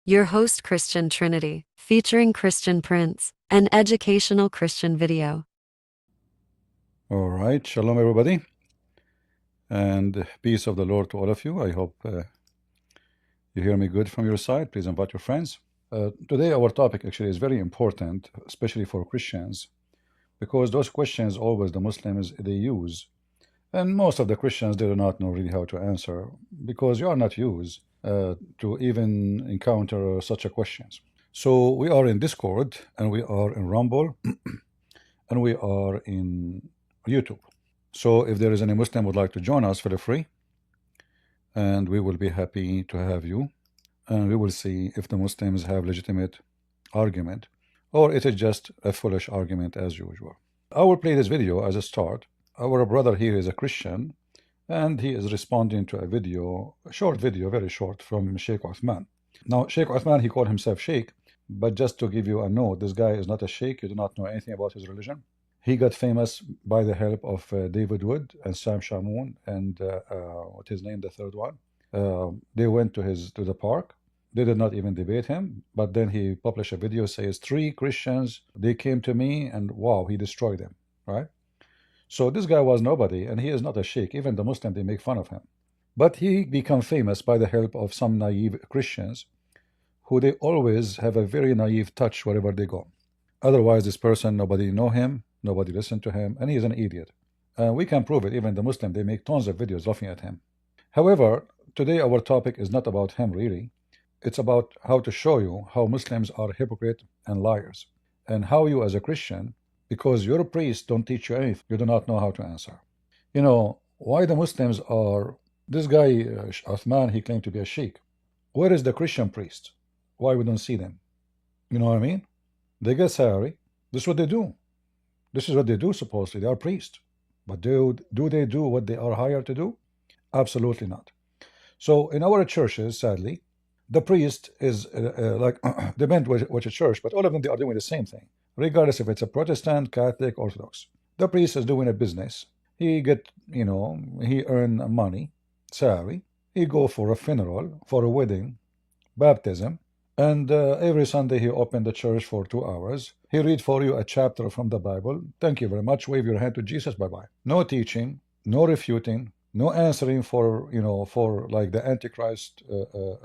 Your host Christian Trinity, featuring Christian Prince, an educational Christian video. All right, shalom everybody, and peace of the Lord to all of you. I hope you hear me good from your side. Please invite your friends. Today our topic actually is very important, especially for Christians, because those questions always the Muslims they use, and most of the Christians they do not know really how to answer, because you are not used to even encounter such a questions. So we are in Discord, and we are in Rumble, and we are in YouTube. So if there is any Muslim would like to join us, feel free, and we will be happy to have you, and we will see if the Muslims have legitimate argument or it is just a foolish argument as usual. I will play this video as a start. Our brother here is a Christian, and he is responding to a video, a short video, very short, from Sheikh Uthman. Now Sheikh Uthman, he called himself Sheikh, but just to give you a note, this guy is not a Sheikh. You do not know anything about his religion. He got famous by the help of David Wood and Sam Shamoun and what his name, the third one. They went to the park. They did not even debate him, but then he published a video says 3 Christians, they came to me and wow, he destroyed them, right? So this guy was nobody, and he is not a sheikh. Even the Muslim, they make fun of him. But he became famous by the help of some naive Christians who they always have a very naive touch wherever they go. Otherwise, this person, nobody know him, nobody listen to him, and he is an idiot. We can prove it. Even the Muslim, they make tons of videos laughing at him. However, today our topic is not about him really. It's about how to show you how Muslims are hypocrite and liars, and how you as a Christian, because your priest don't teach you anything, you do not know how to answer. You know, why the Muslims are, this guy, Uthman, he claimed to be a sheikh. Where is the Christian priest? Why we don't see them? You know what I mean? They get salary. This is what they do. This is what they do supposedly. They are priests. But do they do what they are hired to do? Absolutely not. So in our churches, sadly, the priest is like, depends which church, but all of them, they are doing the same thing, regardless if it's a Protestant, Catholic, Orthodox. The priest is doing a business. He get, you know, he earn money, salary. He go for a funeral, for a wedding, baptism, and every Sunday he open the church for 2 hours. He read for you a chapter from the Bible. Thank you very much. Wave your hand to Jesus. Bye-bye. No teaching, no refuting, no answering for, you know, for like the Antichrist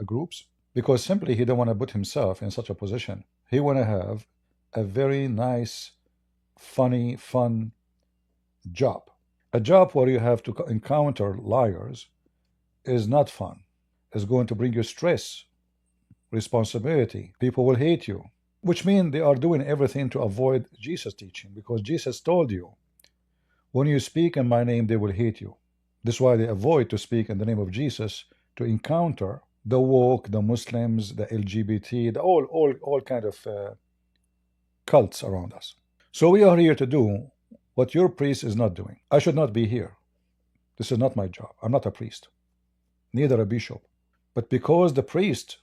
groups, because simply he don't want to put himself in such a position. He want to have a very nice, funny, fun job. A job where you have to encounter liars is not fun. It's going to bring you stress, responsibility. People will hate you, which means they are doing everything to avoid Jesus' teaching, because Jesus told you, when you speak in my name, they will hate you. This is why they avoid to speak in the name of Jesus, to encounter the woke, the Muslims, the LGBT, the all kind of cults around us. So we are here to do what your priest is not doing. I should not be here. This is not my job. I'm not a priest, neither a bishop. But because the priest,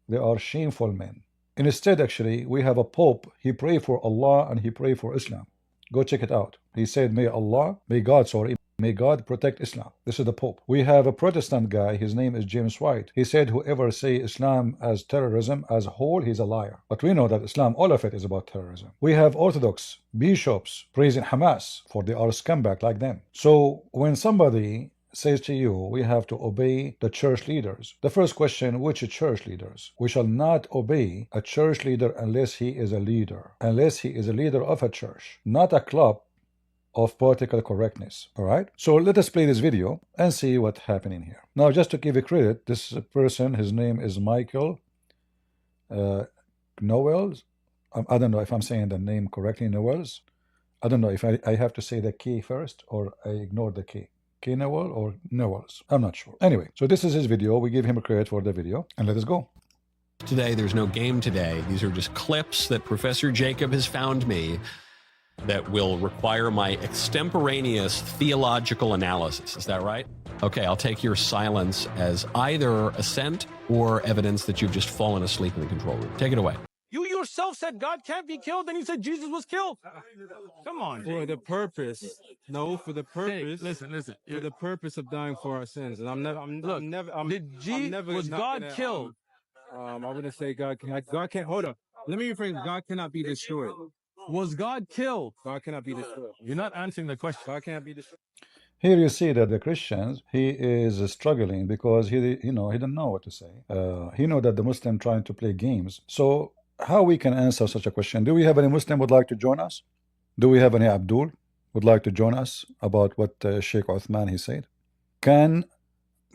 they are shameful men. And instead, actually, we have a pope. He pray for Allah and he pray for Islam. Go check it out. He said, may God protect Islam. This is the Pope. We have a Protestant guy, his name is James White. He said whoever say Islam as terrorism as a whole, he's a liar. But we know that Islam, all of it is about terrorism. We have Orthodox bishops praising Hamas, for they are scumbag like them. So when somebody says to you, we have to obey the church leaders. The first question, which church leaders? We shall not obey a church leader unless he is a leader. Unless he is a leader of a church, not a club of political correctness. All right, so let us play this video and see what's happening here. Now, just to give you credit, this person, his name is Michael Noels. I don't know if I'm saying the name correctly, Noels. I don't know if I have to say the K first or I ignore the K. K Noel or Noels, I'm not sure. Anyway, so this is his video. We give him a credit for the video, and let us go. Today, there's no game today. These are just clips that Professor Jacob has found me that will require my extemporaneous theological analysis. Is that right? Okay, I'll take your silence as either assent or evidence that you've just fallen asleep in the control room. Take it away. You yourself said God can't be killed, and you said Jesus was killed. Come on. For the purpose, for the purpose. Listen. For the purpose of dying for our sins, and I'm never. Was God killed? I wouldn't say God can't, hold up. Let me rephrase. God cannot be destroyed. Was God killed? God cannot be destroyed. You're not answering the question. God can't be destroyed. Here you see that the Christians, he is struggling because he didn't know what to say. He know that the Muslim trying to play games. So how we can answer such a question? Do we have any Muslim would like to join us? Do we have any Abdul would like to join us about what Sheikh Uthman he said? Can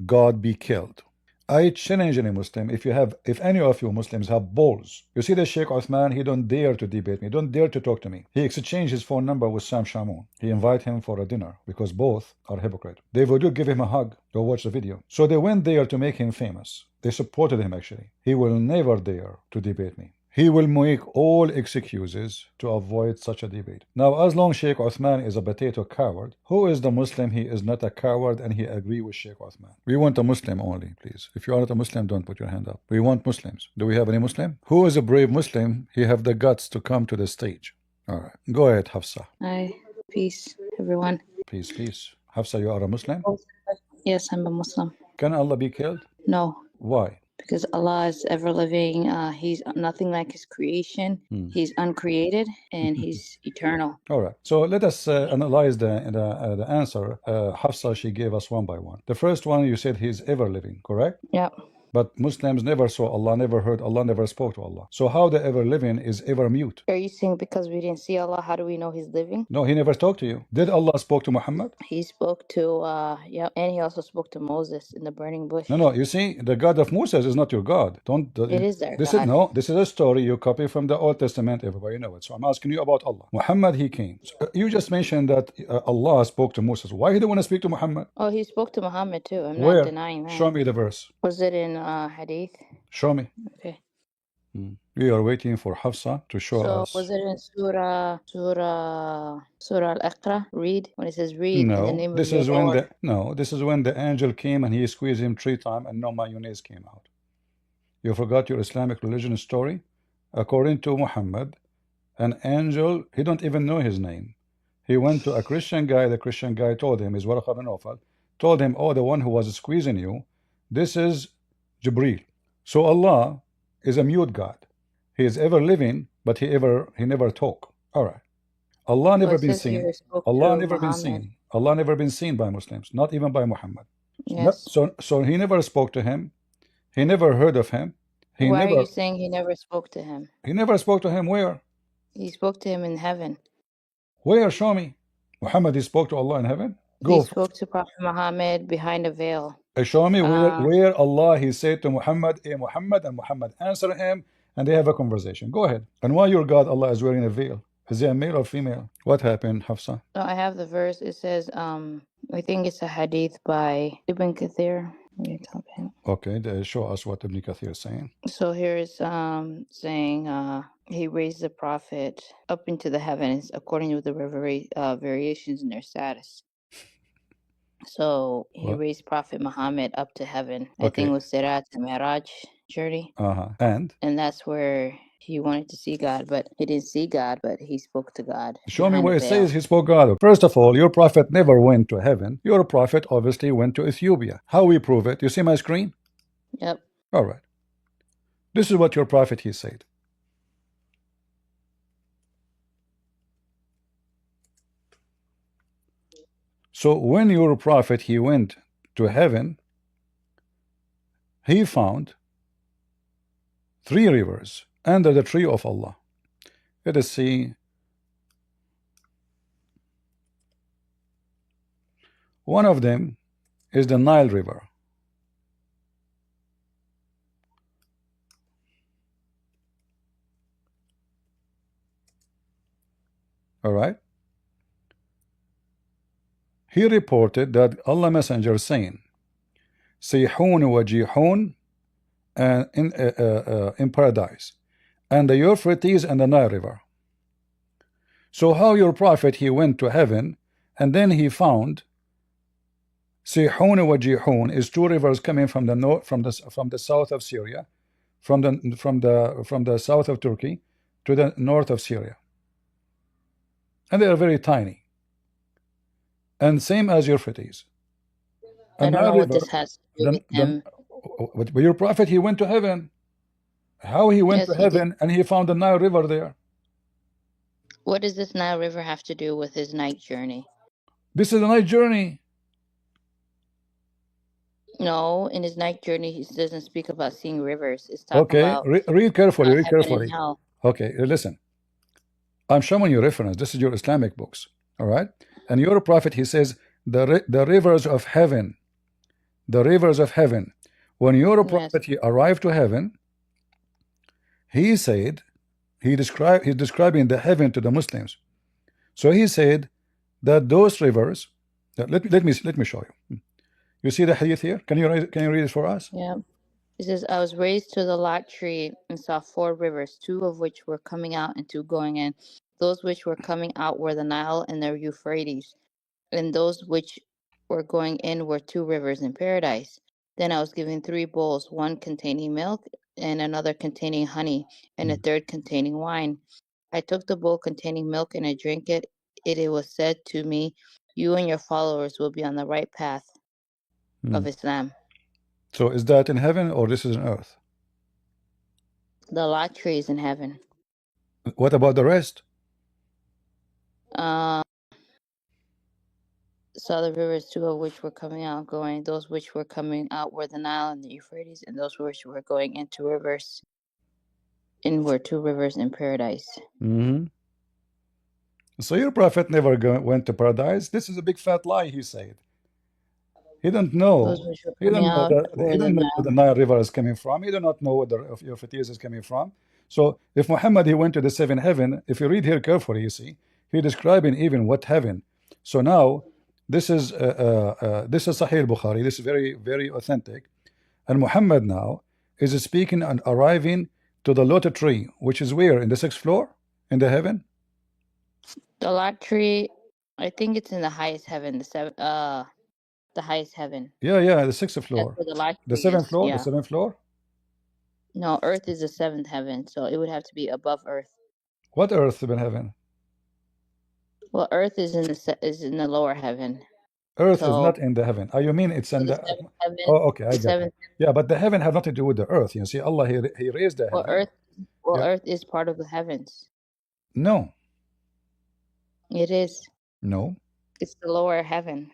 God be killed? I challenge any Muslim, if any of you Muslims have balls. You see the Sheikh Uthman, he don't dare to debate me, don't dare to talk to me. He exchanged his phone number with Sam Shamoun. He invite him for a dinner because both are hypocrite. They would give him a hug. Go watch the video. So they went there to make him famous. They supported him actually. He will never dare to debate me. He will make all excuses to avoid such a debate. Now, as long Sheikh Uthman is a potato coward, who is the Muslim he is not a coward and he agree with Sheikh Uthman? We want a Muslim only, please. If you are not a Muslim, don't put your hand up. We want Muslims. Do we have any Muslim? Who is a brave Muslim? He have the guts to come to the stage. All right. Go ahead, Hafsa. Hi, peace, everyone. Peace, peace. Hafsa, you are a Muslim? Yes, I'm a Muslim. Can Allah be killed? No, Why? because Allah is ever living. He's nothing like His creation. He's uncreated and He's eternal. All right. So let us analyze the answer. Hafsa, she gave us one by one. The first one, you said he's ever living, correct? Yep. But Muslims never saw Allah, never heard Allah, never spoke to Allah. So how the ever living is ever mute? Are you saying because we didn't see Allah, how do we know He's living? No, he never talked to you. Did Allah spoke to Muhammad? He spoke to, yep, and He also spoke to Moses in the burning bush. No. You see, the God of Moses is not your God. Don't. It is their This God. is no. This is a story you copy from the Old Testament. Everybody know it. So I'm asking you about Allah. Muhammad, he came. So, you just mentioned that Allah spoke to Moses. Why he didn't want to speak to Muhammad? Oh, He spoke to Muhammad too. I'm Where? not denying that. Show me the verse. Was it in Hadith? Show me. Okay. We are waiting for Hafsa to show So us. was it in Surah Al-Iqra? Read when it says read in the No, name this of is your when Lord. this is when the angel came and he squeezed him 3 times and no mayonnaise came out. You forgot your Islamic religion story? According to Muhammad, an angel, he don't even know his name. He went to a Christian guy, the Christian guy told him, is Warqa bin Nawfal, told him, oh, the one who was squeezing you, this is Jibreel. So Allah is a mute God. He is ever living, but he never talk. All right. Allah never been seen. Allah never been seen. Allah never been seen by Muslims, not even by Muhammad. Yes. So he never spoke to him. He never heard of him. Why are you saying he never spoke to him? He never spoke to him. Where? He spoke to him in heaven. Where? Show me. Muhammad, he spoke to Allah in heaven? He spoke to Prophet Muhammad behind a veil. Show me where Allah, he said to Muhammad, hey Muhammad, and Muhammad answered him, and they have a conversation. Go ahead. And why your God, Allah, is wearing a veil? Is he a male or female? What happened, Hafsa? No, I have the verse. It says, I think it's a hadith by Ibn Kathir. Okay, show us what Ibn Kathir is saying. So here is saying he raised the prophet up into the heavens according to the variations in their status. So he raised Prophet Muhammad up to heaven. I think it was Sirat and Miraj journey. And that's where he wanted to see God, but he didn't see God, but he spoke to God. Show me where it says he spoke God. First of all, your prophet never went to heaven. Your prophet obviously went to Ethiopia. How we prove it? You see my screen? Yep. All right. This is what your prophet he said. So when your prophet he went to heaven, he found 3 rivers under the tree of Allah. Let us see. One of them is the Nile River. All right. He reported that Allah Messenger saying, Sayhun wa Jihun in paradise, and the Euphrates and the Nile River. So how your prophet he went to heaven, and then he found Sayhun wa Jihun is 2 rivers coming from the north, from the south of Syria, from the south of Turkey to the north of Syria, and they are very tiny. And same as Euphrates. I don't know what this has to do with him. But your prophet, he went to heaven. How he went Yes, to he did. heaven and he found the Nile River there? What does this Nile River have to do with his night journey? This is a night journey. No, in his night journey, he doesn't speak about seeing rivers. It's talking Okay, about read carefully, read heaven and carefully. hell. Okay, listen. I'm showing you reference. This is your Islamic books. All right. And your prophet, he says, the rivers of heaven. The rivers of heaven. When your Yes. prophet he arrived to heaven, he said, he's describing the heaven to the Muslims. So he said that those rivers, let me show you. You see the hadith here? Can you read it for us? Yeah. It says, I was raised to the lot tree and saw 4 rivers, 2 of which were coming out and 2 going in. Those which were coming out were the Nile and the Euphrates, and those which were going in were 2 rivers in paradise. Then I was given 3 bowls, one containing milk, and another containing honey, and a third containing wine. I took the bowl containing milk and I drank it. It was said to me, you and your followers will be on the right path of Islam. So is that in heaven or this is on earth? The lot tree is in heaven. What about the rest? Saw the rivers, 2 of which were coming out, going. Those which were coming out were the Nile and the Euphrates, and those which were going into rivers, and were 2 rivers in paradise. So your prophet never went to paradise. This is a big fat lie, he said. He don't know. Those which were He coming don't know out that were he the don't know where Nile. the Nile River is coming from. He do not know where the Euphrates is coming from. So if Muhammad he went to the 7th heaven, if you read here carefully, you see he describing even what heaven. So now this is Sahih Bukhari. This is very very authentic. And Muhammad now is speaking and arriving to the lotus tree, which is where in the 6th floor in the heaven. The lot tree, I think it's in the highest heaven, the highest heaven. Yeah, the 6th That's floor. where the lot The tree 7th is. floor. The Yeah. 7th floor. No, Earth is the 7th heaven, so it would have to be above Earth. What earth in heaven? Well, Earth is in the lower heaven. Earth is So not in the heaven. Oh, you mean it's in the the 7th heaven. oh, okay, I The got it. 7th. Yeah, but the heaven have nothing to do with the earth. You see, Allah he raised the Well, heaven. Yeah. Earth is part of the heavens. No, It is. no. It's the lower heaven.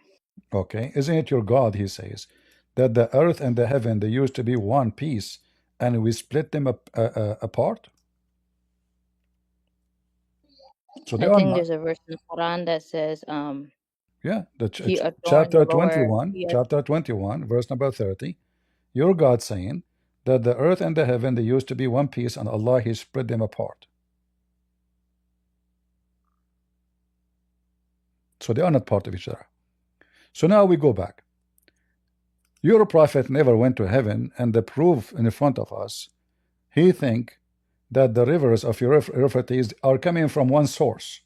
Okay, isn't it your God? He says that the earth and the heaven they used to be one piece, and we split them apart. So they I are think not. there's a verse in the Quran that says, Yeah, the he adorned chapter the lower. 21, chapter 21, verse number 30. Your God saying that the earth and the heaven they used to be one piece, and Allah he split them apart. So they are not part of each other. So now we go back. Your prophet never went to heaven, and the proof in front of us, he think that the rivers of Euphrates are coming from one source.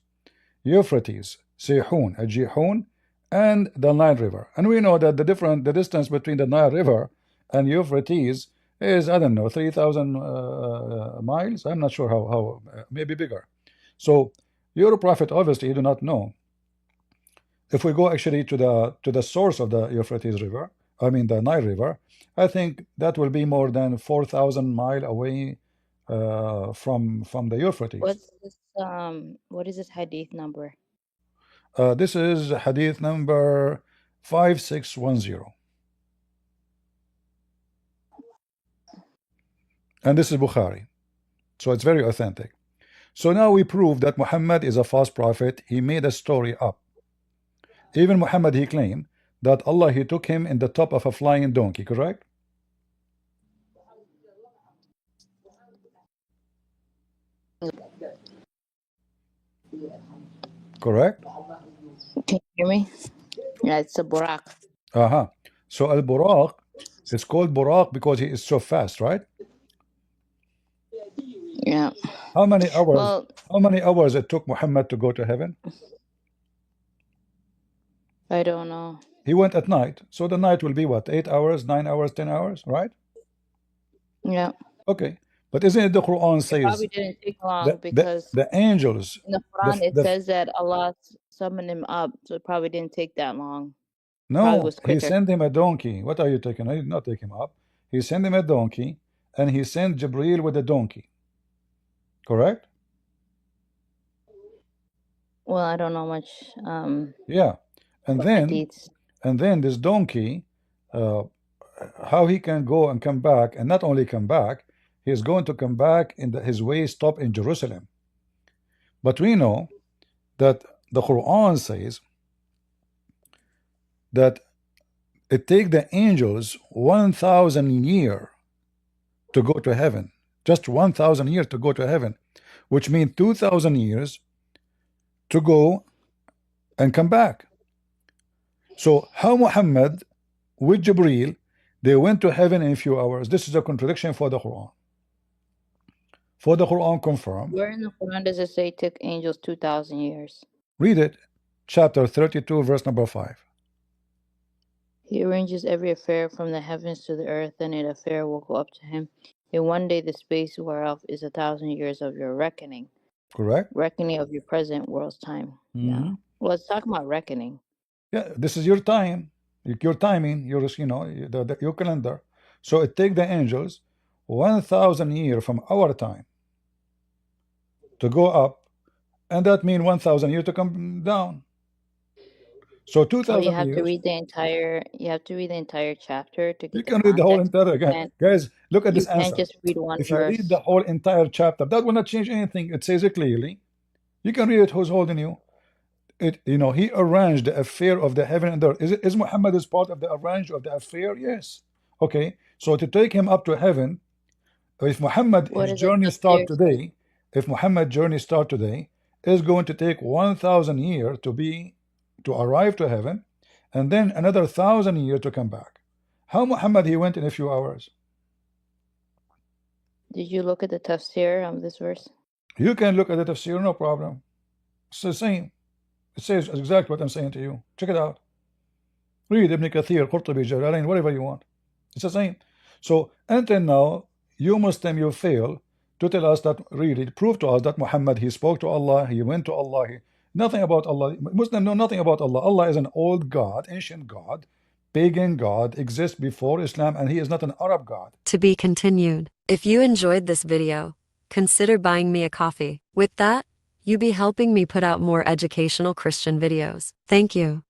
Euphrates, Sihun, Ajihun, and the Nile River. And we know that the distance between the Nile River and Euphrates is, I don't know, 3,000 miles. I'm not sure how maybe bigger. So your prophet obviously he do not know. If we go actually to the source of the Euphrates River, I mean the Nile River, I think that will be more than 4,000 miles away from the Euphrates. What is this hadith number? This is hadith number 5610. And this is Bukhari. So it's very authentic. So now we prove that Muhammad is a false prophet. He made a story up. Even Muhammad he claimed that Allah he took him in the top of a flying donkey, correct? Correct? Can you hear me? Yeah, it's a Burak. So al-Buraq is called Buraq because he is so fast, right? Yeah. How many hours? Well, how many hours it took Muhammad to go to heaven? I don't know. He went at night, so the night will be what? 8 hours, 9 hours, 10 hours, right? Yeah. Okay, but isn't it the Quran says Probably didn't take long because the angels in the Quran it says that Allah summoned him up, so it probably didn't take that long. No, he sent him a donkey. What are you taking? I did not take him up. He sent him a donkey, and he sent Jibril with a donkey. Correct? Well, I don't know much Yeah. And hadiths. then this donkey, uh, how he can go and come back, and not only come back, he is going to come back in his way stop in Jerusalem. But we know that the Quran says that it takes the angels 1,000 years to go to heaven. Just 1,000 years to go to heaven, which means 2,000 years to go and come back. So how Muhammad with Jibril, they went to heaven in a few hours? This is a contradiction for the Quran. For the Quran confirmed. Where in the Quran does it say it took angels 2,000 years? Read it, chapter 32, verse number 5. He arranges every affair from the heavens to the earth, and an affair will go up to him. In one day the space whereof is 1,000 years of your reckoning. Correct? Reckoning of your present world's time. Yeah. Well, it's talking about reckoning. Yeah, this is your time, your timing, your your calendar. So it take the angels 1,000 years from our time to go up, and that means 1,000 years to come down. So 2,000 you have years. to read the entire. You have to read the entire chapter to get. You can read the whole entire again, guys. Look at this answer. You can't just read one if verse. you read the whole entire chapter, that will not change anything. It says it clearly. You can read it. Who's holding you? He arranged the affair of the heaven and earth. Is Muhammad is part of the arrange of the affair? Yes. Okay. So to take him up to heaven, if Muhammad his journey start today, if Muhammad journey start today, is going to take 1,000 years to arrive to heaven, and then another 1,000 years to come back. How Muhammad he went in a few hours? Did you look at the tafsir on this verse? You can look at the tafsir, no problem. It's the same. It says exactly what I'm saying to you. Check it out. Read Ibn Kathir, Qurtubi, Jalalain, whatever you want. It's the same. So until now, you Muslim, you fail to tell us that, really prove to us that Muhammad, he spoke to Allah, he went to Allah, nothing about Allah. Muslim know nothing about Allah. Allah is an old God, ancient God, pagan God, exists before Islam, and he is not an Arab God. To be continued. If you enjoyed this video, consider buying me a coffee. With that, you be helping me put out more educational Christian videos. Thank you.